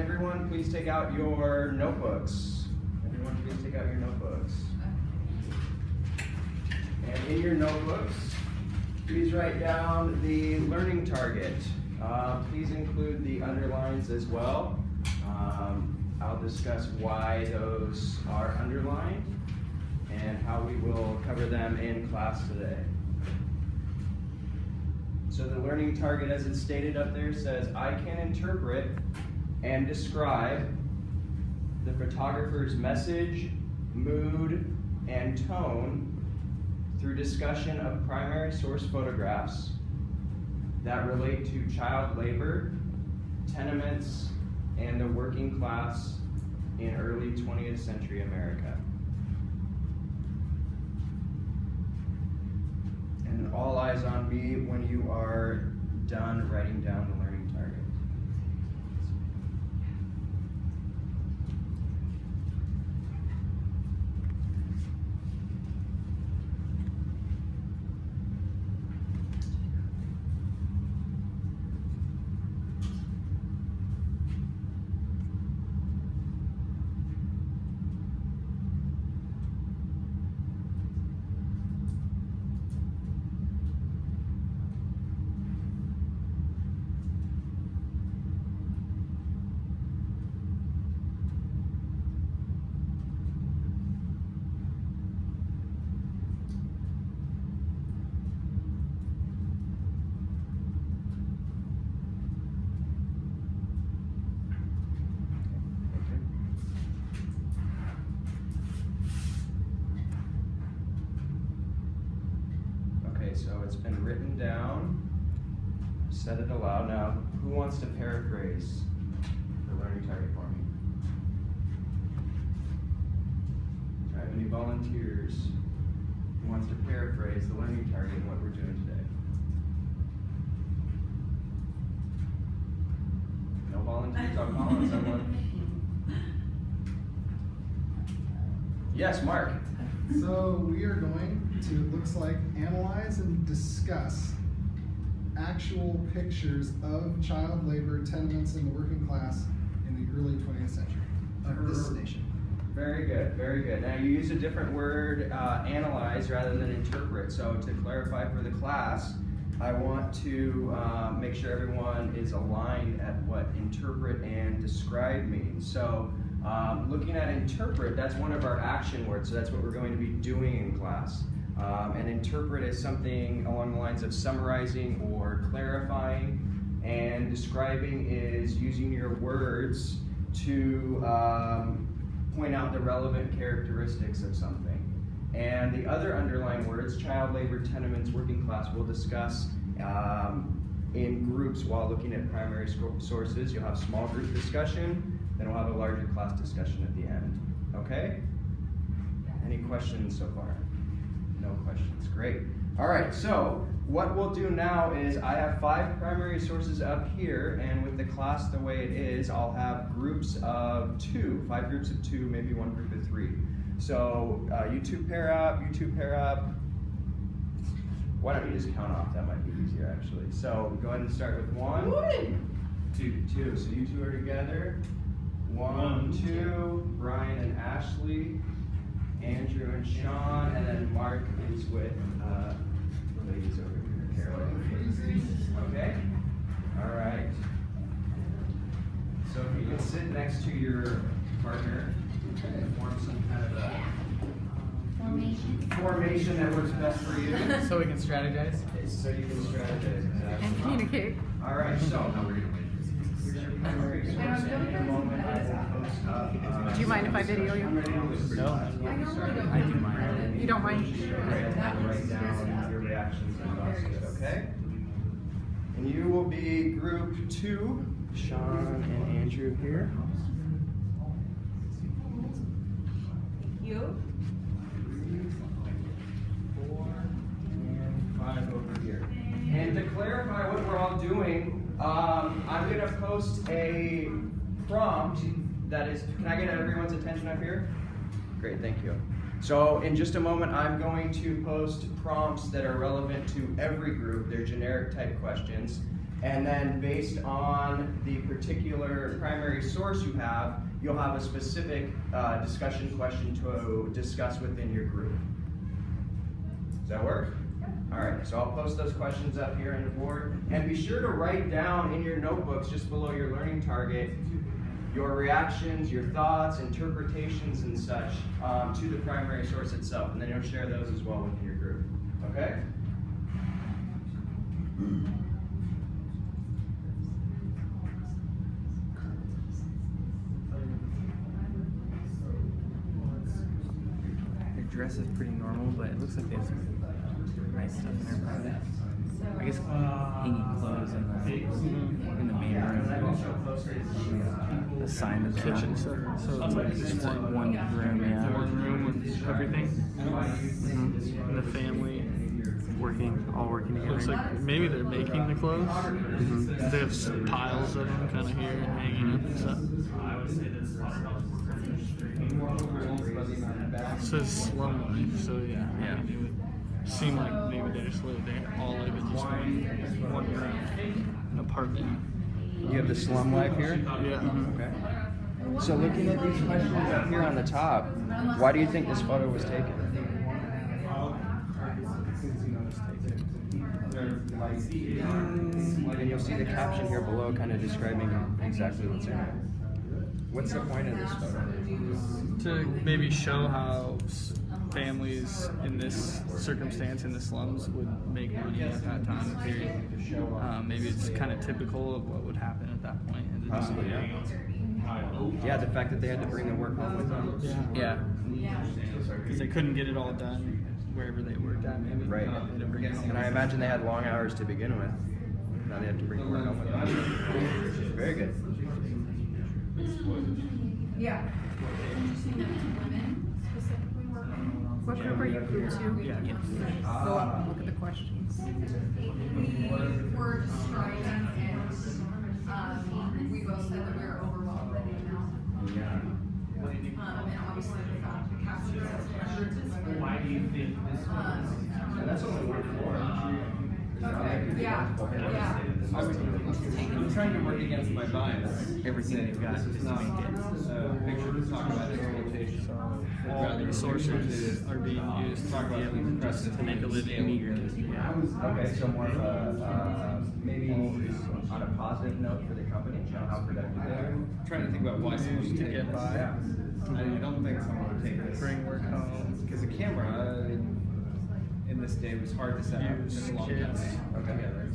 everyone please take out your notebooks? Everyone please take out your notebooks. And in your notebooks, please write down the learning target. Please include the underlines as well. I'll discuss why those are underlined and how we will cover them in class today. So the learning target, as it's stated up there, says, I can interpret and describe the photographer's message, mood, and tone through discussion of primary source photographs that relate to child labor, tenements, and the working class in early 20th century America. And all eyes on me when you are done writing down the learning target. So it's been written down, said it aloud. Now, who wants to paraphrase the learning target for me? Do I have any volunteers who wants to paraphrase the learning target and what we're doing today? No volunteers? I'll call on someone. Yes, Mark. So we are going to, it looks like, analyze and discuss actual pictures of child labor, tenements, and the working class in the early 20th century of this nation. Very good, very good. Now you use a different word, analyze, rather than interpret. So to clarify for the class, I want to make sure everyone is aligned at what interpret and describe means. So looking at interpret, that's one of our action words, so that's what we're going to be doing in class. And interpret is something along the lines of summarizing or clarifying, and describing is using your words to point out the relevant characteristics of something. And the other underlying words, child labor, tenements, working class, we'll discuss in groups while looking at primary sources. You'll have small group discussion, then we'll have a larger class discussion at the end. Okay? Any questions so far? No questions. Great. All right, so what we'll do now is I have 5 primary sources up here, and with the class the way it is, I'll have groups of 2, 5 groups of 2, maybe 1 group of 3. So you 2 pair up, you 2 pair up. Why don't you just count off? That might be easier actually. So go ahead and start with 1, 2. So you 2 are together. 1, 2, Brian and Ashley, Andrew and Sean, and then Mark is with the ladies over here, Caroline. Okay? All right. So if you can sit next to your partner and form some kind of a formation that works best for you. So we can strategize? So you can strategize. Exactly. And communicate. All right, so here's your primary source, and in a moment I will post up. Do you mind if I video you? No. I do mind. You don't mind? Write down your reactions and thoughts, okay? And you will be group 2, Sean and Andrew here. Thank you. 4 and 5 over here. And to clarify what we're all doing, I'm going to post a prompt that is, can I get everyone's attention up here? Great, thank you. So in just a moment, I'm going to post prompts that are relevant to every group. They're generic type questions. And then based on the particular primary source you have, you'll have a specific discussion question to discuss within your group. Does that work? All right, so I'll post those questions up here on the board. And be sure to write down in your notebooks, just below your learning target, your reactions, your thoughts, interpretations, and such to the primary source itself. And then you'll share those as well within your group. Okay? Their dress is pretty normal, but it looks like they have some nice stuff in there. Probably. I guess hanging clothes in the main room. A sign of the Kitchen, so it's like it's like one room, yeah. one room with everything. And the family all working together. looks like maybe they're making the clothes. They have some piles of them kind of here and hanging up and stuff. It says slum life, so yeah. It would seem like maybe they just live there, all live in just one room, an apartment. You have the slum life here? Yeah. Okay. So looking at these questions up here on the top, why do you think this photo was taken? And you'll see the caption here below kind of describing exactly what's in it. What's the point of this photo? To maybe show how families in this circumstance in the slums would make money at that time period. Maybe it's kind of typical of what would happen at that point in the Possibly, yeah. Yeah, the fact that they had to bring their work home with them. Yeah, because they couldn't get it all done wherever they worked at. Maybe. Right. They didn't bring it home. And I imagine they had long hours to begin with. Now they have to bring the work home with them. Very good. Yeah. Interesting that women specifically work. What group are you group to? Yeah. Go up and look at the questions. We were striving and we both said that we were overwhelmed by the amount. And obviously the fact that captures as questions is women. Why do you think this And that's only one floor. Okay, yeah. I'm trying to work against my bias. Everything they've got This is is not to make it. a picture to talk about exploitation. All resources are being used to be able just to make a living. Okay, so more of a, maybe on a positive note for the company, you know, how productive they are. I'm trying to think about why someone would To take get this. by. I don't think someone would take this. Bring work home. Because the camera in this day was hard to set up. Use Took a long kids. time together.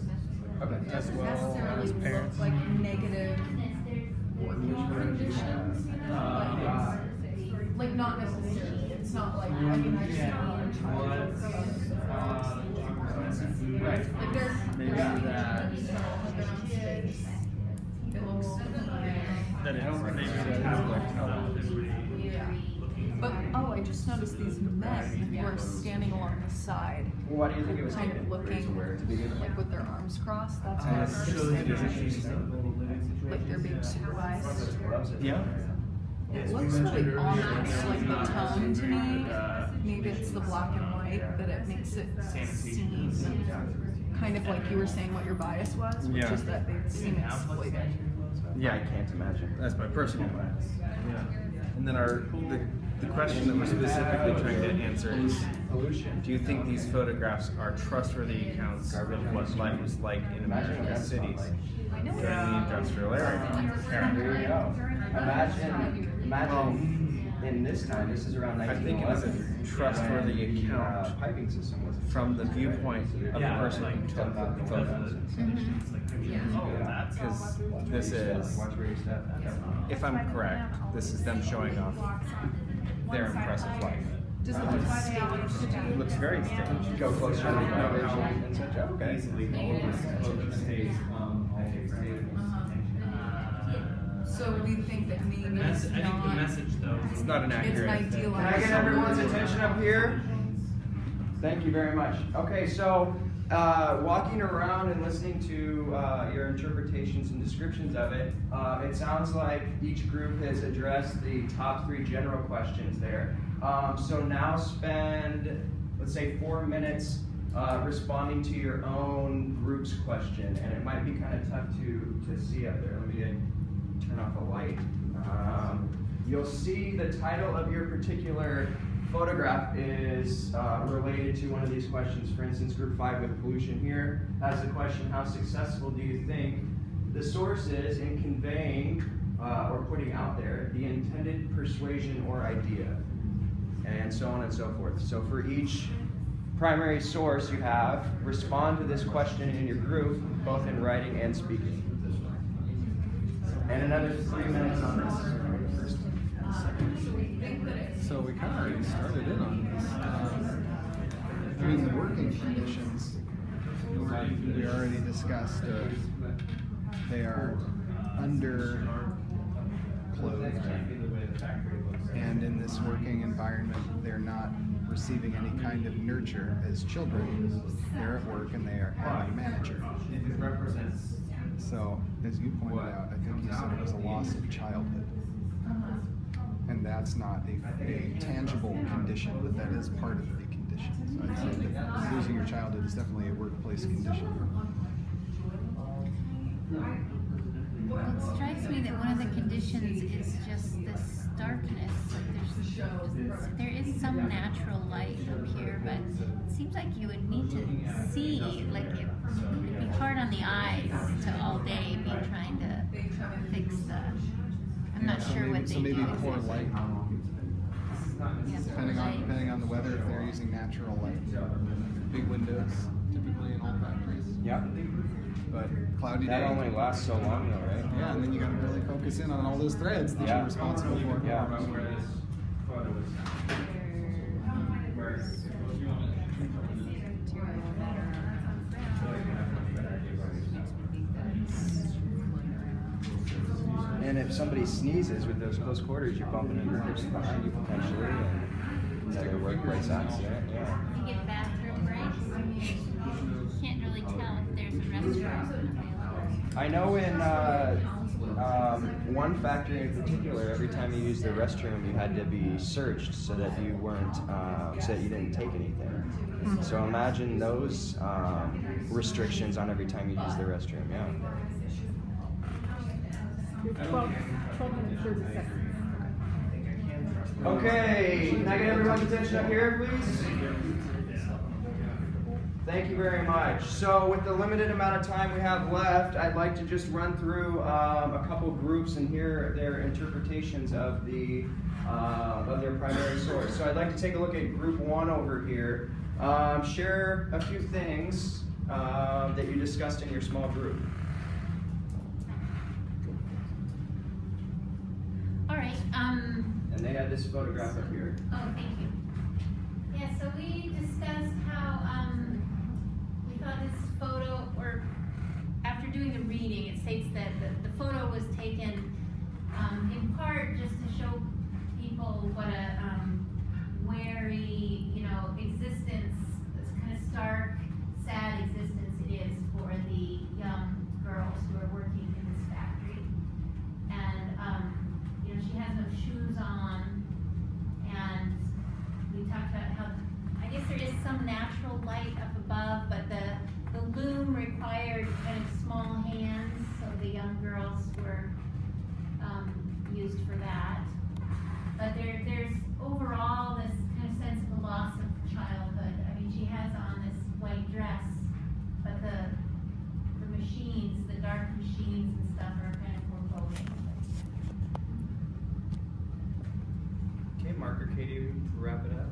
Okay. As well Necessarily as parents. look like negative working conditions. Like not necessarily. It's not like, I mean, I just don't know. Right. Like there's Maybe that. It looks That it's maybe that yeah. But I just noticed these men who are standing along the side, Well, why do you think it was kind taken? of looking like with their arms crossed. That's what I like they're being supervised. Yeah. It looks really ominous, like the tone to me. Maybe it's the black and white, but it makes it seem kind of like you were saying what your bias was, which Yeah. is that they seem exploited. Yeah, I can't imagine. That's my personal bias. Yeah. And then the question that we're specifically trying to answer is, do you think these photographs are trustworthy accounts of what life was like in American cities during the industrial era? There you go. Imagine in this time, this is around I think it was a 1911. trustworthy when the, account piping system was from the viewpoint of the person who took the photos. Because this is, Watch where you step. if I'm correct, this is them showing off their impressive life. Does it look staged? It looks very staged. Go closer to the elevation and such. Okay. So we think that maybe it's not. It's not an It's accurate an thing. Can I get everyone's attention up here? Thank you very much. Okay, so walking around and listening to your interpretations and descriptions of it, it sounds like each group has addressed the top 3 general questions there. So now spend, let's say, 4 minutes responding to your own group's question, and it might be kind of tough to see up there. Let me turn off the light. You'll see the title of your particular photograph is related to one of these questions. For instance, group 5 with pollution here has the question, how successful do you think the source is in conveying or putting out there the intended persuasion or idea, and so on and so forth. So for each primary source you have, respond to this question in your group, both in writing and speaking. And another 3 minutes on this. So we kind of already started in on this. I mean, the working conditions, we already discussed, they are under clothed, and in this working environment, they're not receiving any kind of nurture as children. They're at work and they are having a manager. So, as you pointed out, I think you said it was a loss of childhood. And that's not a tangible condition, but that is part of the condition. So I'd say that losing your childhood is definitely a workplace condition. Well, it strikes me that one of the conditions is just this darkness. Like there is some natural light up here, but it seems like you would need to see, like it would be hard on the eyes to all day be trying to fix the. I'm not sure what they so maybe do. poor light. Yeah, Depending on the weather, if they're using natural light. Big windows, typically in all factories. Yeah. But cloudy That day. only lasts so long though, right? Yeah, and then you got to really focus in on all those threads that Yeah. you're responsible for. Yeah. And if somebody sneezes with those close quarters, you're bumping into the person behind you potentially, and it's like a workplace accident. Yeah. You get bathroom breaks. You can't really tell if there's a restroom available. I know in one factory in particular, every time you used the restroom, you had to be searched so that you weren't, so that you didn't take anything. So imagine those restrictions on every time you use the restroom. Yeah. 12 minutes, 30 seconds. Okay, can I get everyone's attention up here, please? Thank you very much. So with the limited amount of time we have left, I'd like to just run through a couple groups and hear their interpretations of their primary source. So I'd like to take a look at group 1 over here. Share a few things that you discussed in your small group. All right. And they had this photograph up here. Oh, thank you. Yeah, so we discussed how we thought this photo, or after doing the reading, it states that the photo was taken in part just to show people what a wary, existence, this kind of stark, sad existence it is for the young girls who are working in this factory. And she has no shoes on, and we talked about how, I guess there is some natural light up above, but the loom required kind of small hands, so the young girls were used for that. But there's overall this kind of sense of a loss of childhood. I mean, she has on this white dress, but the machines, the dark machines and stuff are kind of foreboding. Okay, Mark or Katie, to wrap it up.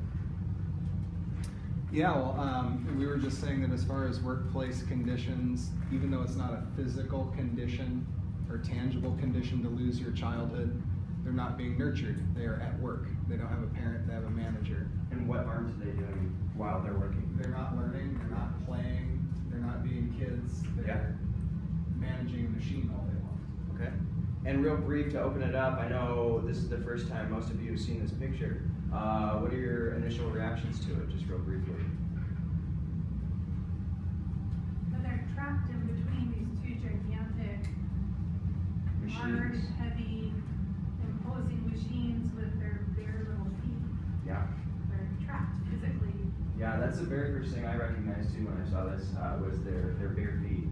Yeah, well, we were just saying that as far as workplace conditions, even though it's not a physical condition or tangible condition to lose your childhood, they're not being nurtured. They are at work. They don't have a parent, they have a manager. And what aren't they doing while they're working? They're not learning, they're not playing, they're not being kids, they're managing a machine all day long. Okay. And real brief to open it up, I know this is the first time most of you have seen this picture. What are your initial reactions to it, just real briefly? So they're trapped in between these two gigantic, large, Machines. heavy, imposing machines with their bare little feet. Yeah. They're trapped physically Yeah, that's the very first thing I recognized too when I saw this was their bare feet.